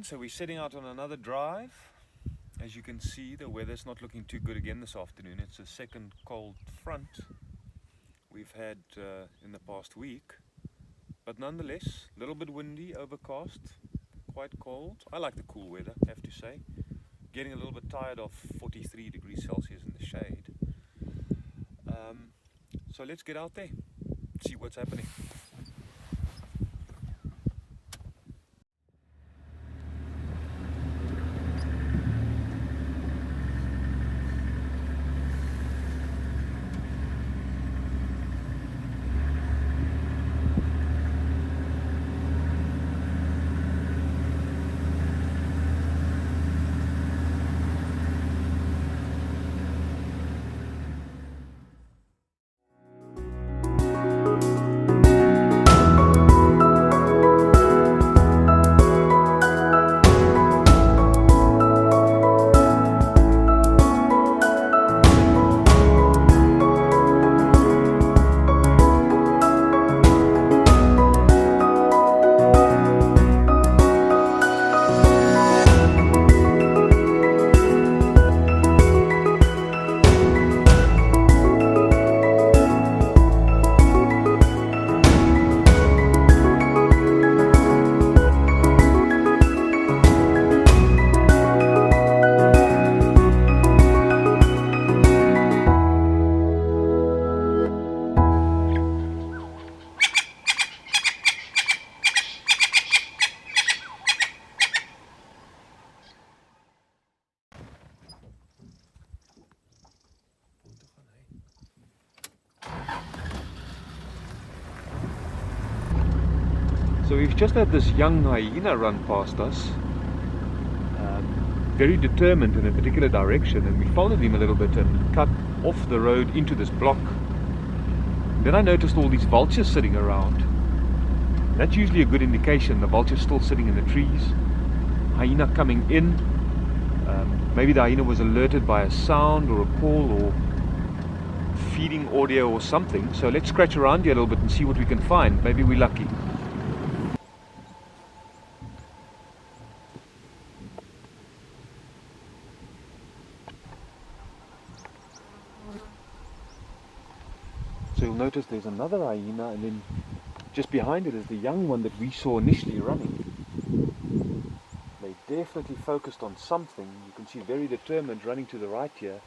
So we're setting out on another drive. As you can see, the weather's not looking too good again this afternoon. It's the second cold front we've had in the past week, but nonetheless a little bit windy, overcast, quite cold. I like the cool weather, I have to say. Getting a little bit tired of 43 degrees Celsius in the shade. So let's get out there, see what's happening. So we've just had this young hyena run past us, very determined in a particular direction, and we followed him a little bit and cut off the road into this block. Then I noticed all these vultures sitting around. That's usually a good indication. The vulture's still sitting in the trees, hyena coming in. Maybe the hyena was alerted by a sound or a call or feeding audio or something. So let's scratch around here a little bit and see what we can find. Maybe we're lucky. So you'll notice there's another hyena, and then just behind it is the young one that we saw initially running. They definitely focused on something. You can see very determined running to the right here.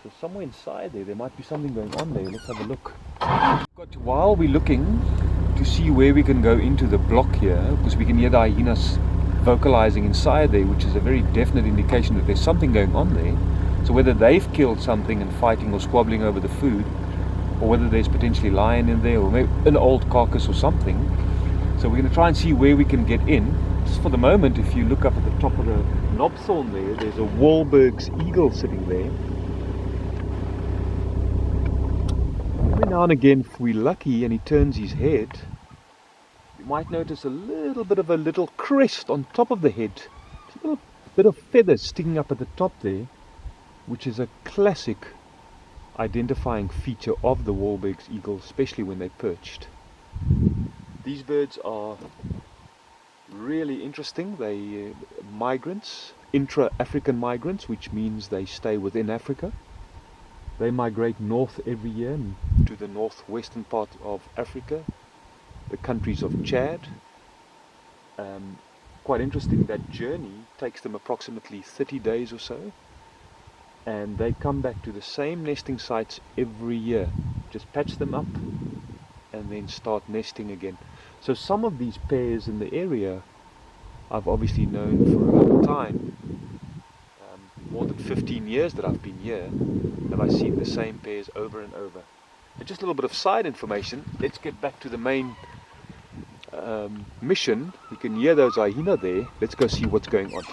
So somewhere inside there might be something going on there. Let's have a look. But while we're looking to see where we can go into the block here, because we can hear the hyenas vocalizing inside there, which is a very definite indication that there's something going on there. So whether they've killed something and fighting or squabbling over the food, or whether there's potentially lion in there, or maybe an old carcass or something. So we're going to try and see where we can get in. Just for the moment, if you look up at the top of the knobthorn there's a Wahlberg's eagle sitting there. Every now and again, if we're lucky and he turns his head, you might notice a little bit of a little crest on top of the head. Just a little bit of feathers sticking up at the top there, which is a classic identifying feature of the Wahlberg's eagle, especially when they're perched. These birds are really interesting. They migrants, intra-African migrants, which means they stay within Africa. They migrate north every year to the northwestern part of Africa, the countries of Chad. Quite interesting, that journey takes them approximately 30 days or so. And they come back to the same nesting sites every year. Just patch them up and then start nesting again. So some of these pairs in the area I've obviously known for a long time. More than 15 years that I've been here, have I seen the same pairs over and over. And just a little bit of side information. Let's get back to the main mission. You can hear those hyena there. Let's go see what's going on.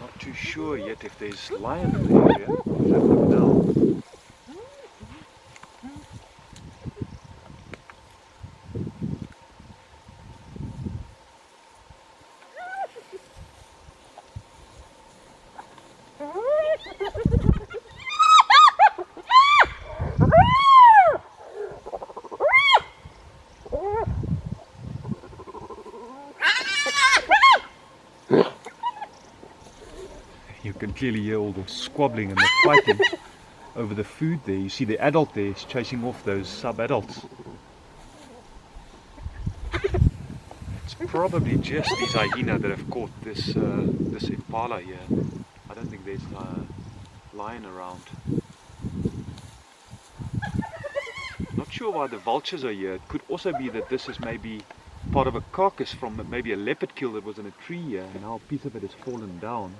Not too sure yet if there's lion in the area. Let's have a look now. You can clearly hear all the squabbling and the fighting over the food there. You see the adult there is chasing off those sub-adults. It's probably just these hyena that have caught this this impala here. I don't think there's a lion around. Not sure why the vultures are here. It could also be that this is maybe part of a carcass from maybe a leopard kill that was in a tree here, and now a piece of it has fallen down.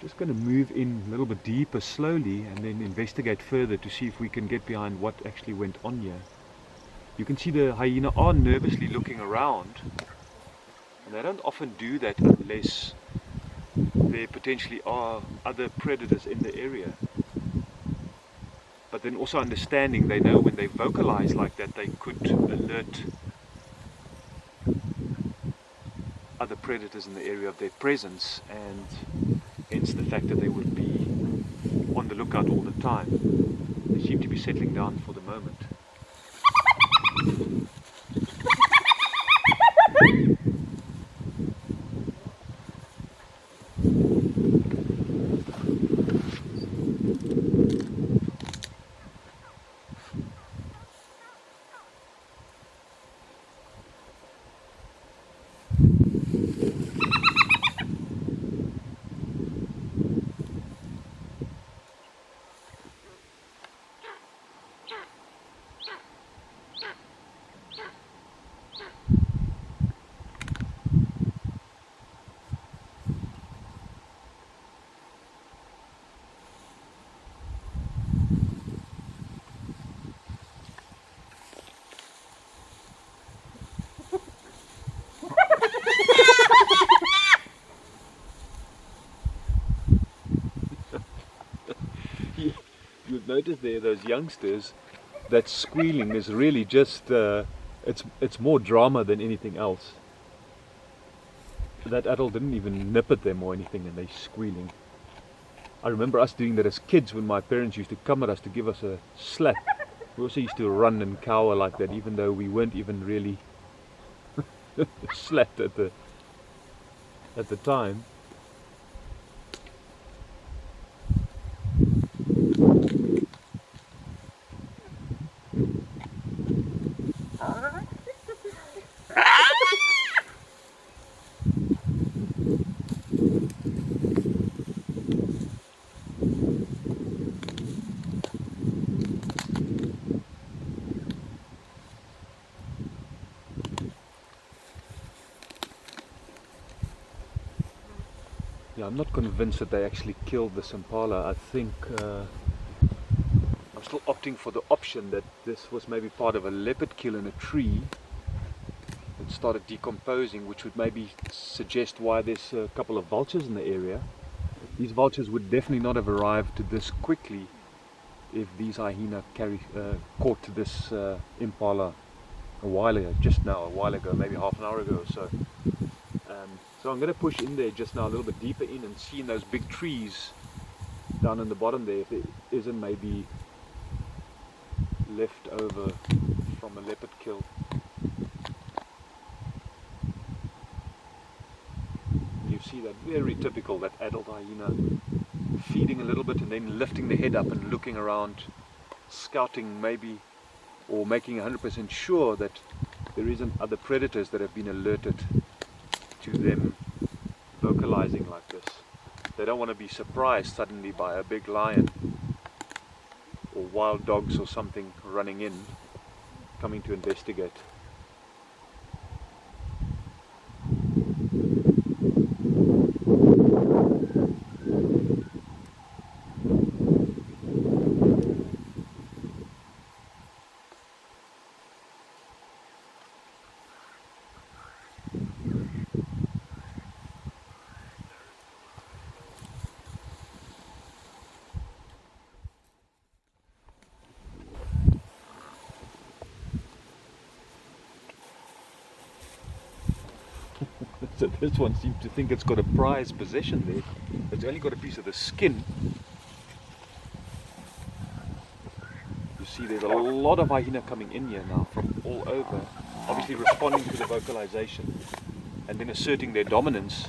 Just going to move in a little bit deeper slowly and then investigate further to see if we can get behind what actually went on here. You can see the hyena are nervously looking around, and they don't often do that unless there potentially are other predators in the area. But then also understanding, they know when they vocalize like that, they could alert other predators in the area of their presence, and hence the fact that they would be on the lookout all the time. They seem to be settling down for the moment. You've noticed there, those youngsters, that squealing is really just, it's more drama than anything else. That adult didn't even nip at them or anything, and they're squealing. I remember us doing that as kids when my parents used to come at us to give us a slap. We also used to run and cower like that, even though we weren't even really slapped at the time. Yeah, I'm not convinced that they actually killed this impala. I think I'm still opting for the option that this was maybe part of a leopard kill in a tree that started decomposing, which would maybe suggest why there's a couple of vultures in the area. These vultures would definitely not have arrived this quickly if these hyena caught this impala a while ago, maybe half an hour ago or so. So I'm going to push in there just now a little bit deeper in and see in those big trees down in the bottom there if there isn't maybe left over from a leopard kill. You see that very typical, that adult hyena feeding a little bit and then lifting the head up and looking around, scouting maybe, or making 100% sure that there isn't other predators that have been alerted to them vocalizing like this. They don't want to be surprised suddenly by a big lion or wild dogs or something running in, coming to investigate. So this one seems to think it's got a prized possession there. It's only got a piece of the skin. You see there's a lot of hyena coming in here now from all over, obviously responding to the vocalization and then asserting their dominance.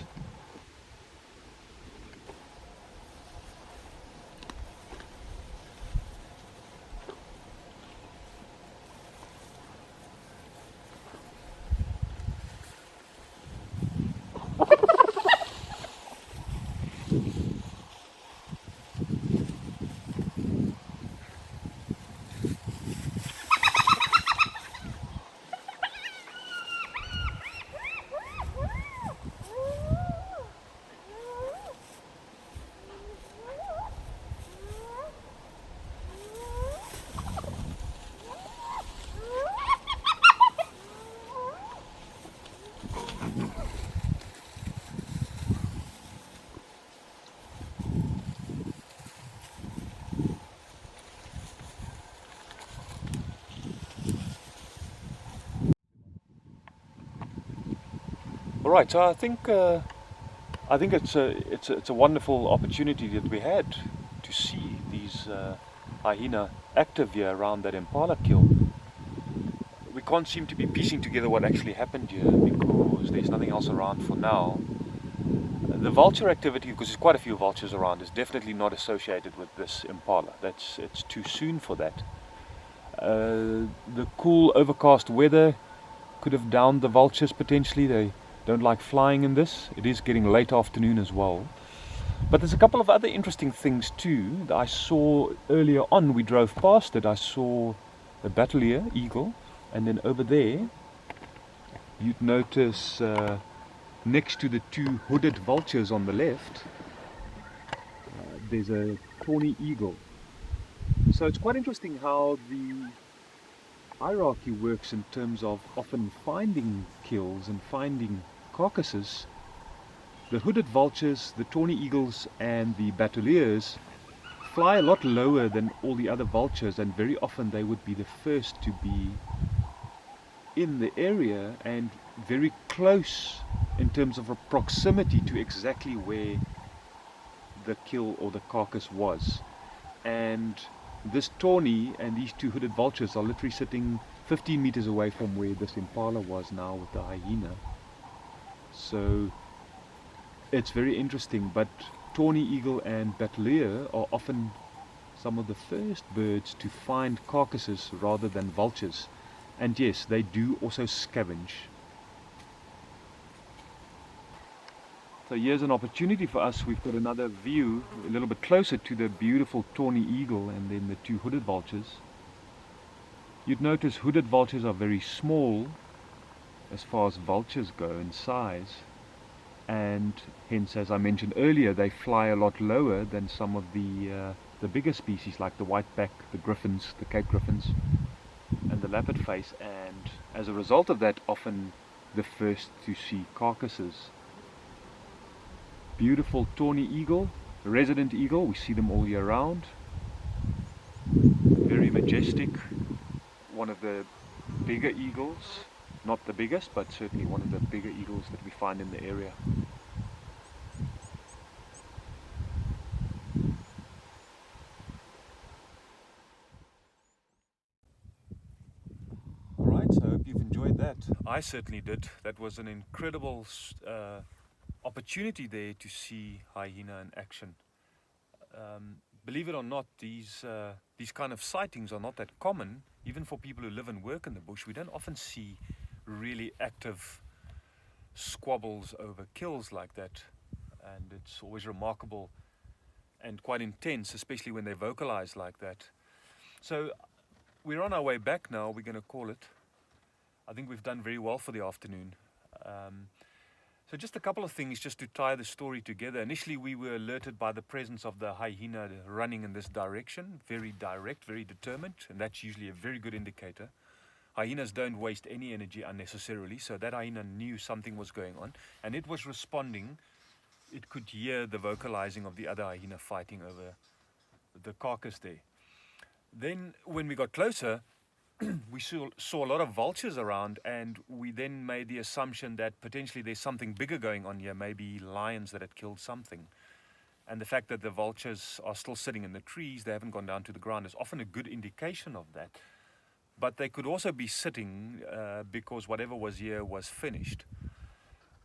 All right, so I think it's a wonderful opportunity that we had to see these hyena active here around that impala kill. We can't seem to be piecing together what actually happened here because there's nothing else around for now. The vulture activity, because there's quite a few vultures around, is definitely not associated with this impala. It's too soon for that. The cool overcast weather could have downed the vultures potentially. They don't like flying in this. It is getting late afternoon as well. But there's a couple of other interesting things too that I saw earlier on. We drove past it. I saw a batelier eagle, and then over there you'd notice next to the two hooded vultures on the left there's a tawny eagle. So it's quite interesting how the hierarchy works in terms of often finding kills and finding carcasses. The hooded vultures, the tawny eagles and the bateliers fly a lot lower than all the other vultures, and very often they would be the first to be in the area and very close in terms of a proximity to exactly where the kill or the carcass was. And this tawny and these two hooded vultures are literally sitting 15 meters away from where this impala was now with the hyena. So it's very interesting, but tawny eagle and batelier are often some of the first birds to find carcasses rather than vultures. And yes, they do also scavenge. So here's an opportunity for us. We've got another view a little bit closer to the beautiful tawny eagle and then the two hooded vultures. You'd notice hooded vultures are very small as far as vultures go in size, and hence, as I mentioned earlier, they fly a lot lower than some of the bigger species like the whiteback, the griffins, the Cape griffins and the lappet-face, and as a result of that often the first to see carcasses. Beautiful tawny eagle, resident eagle, we see them all year round. Very majestic, one of the bigger eagles, not the biggest, but certainly one of the bigger eagles that we find in the area. Alright, so I hope you've enjoyed that. I certainly did. That was an incredible opportunity there to see hyena in action. Believe it or not, these kind of sightings are not that common, even for people who live and work in the bush. We don't often see really active squabbles over kills like that, and it's always remarkable and quite intense, especially when they vocalize like that. So we're on our way back now, we're going to call it. I think we've done very well for the afternoon. So just a couple of things just to tie the story together. Initially we were alerted by the presence of the hyena running in this direction, very direct, very determined, and that's usually a very good indicator. Hyenas don't waste any energy unnecessarily, so that hyena knew something was going on, and it was responding. It could hear the vocalizing of the other hyena fighting over the carcass there. Then when we got closer, we saw a lot of vultures around, and we then made the assumption that potentially there's something bigger going on here, maybe lions that had killed something. And the fact that the vultures are still sitting in the trees, they haven't gone down to the ground, is often a good indication of that. But they could also be sitting because whatever was here was finished.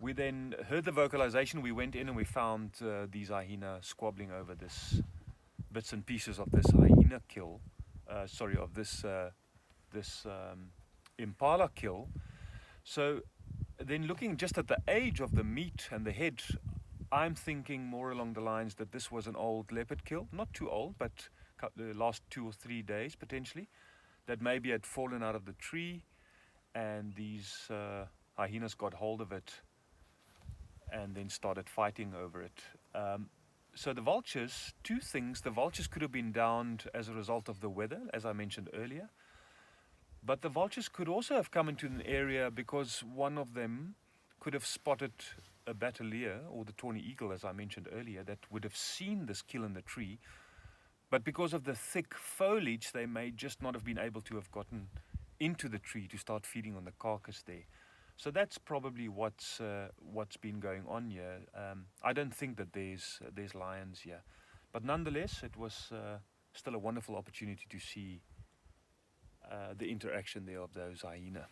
We then heard the vocalization, we went in and we found these hyena squabbling over this bits and pieces of this hyena kill, of this impala kill. So then looking just at the age of the meat and the head, I'm thinking more along the lines that this was an old leopard kill, not too old, but the last 2 or 3 days potentially, that maybe had fallen out of the tree, and these hyenas got hold of it and then started fighting over it. So the vultures, two things: the vultures could have been downed as a result of the weather, as I mentioned earlier, but the vultures could also have come into an area because one of them could have spotted a batalier, or the tawny eagle, as I mentioned earlier, that would have seen this kill in the tree. But because of the thick foliage, they may just not have been able to have gotten into the tree to start feeding on the carcass there. So that's probably what's been going on here. I don't think that there's lions here, but nonetheless, it was still a wonderful opportunity to see the interaction there of those hyena.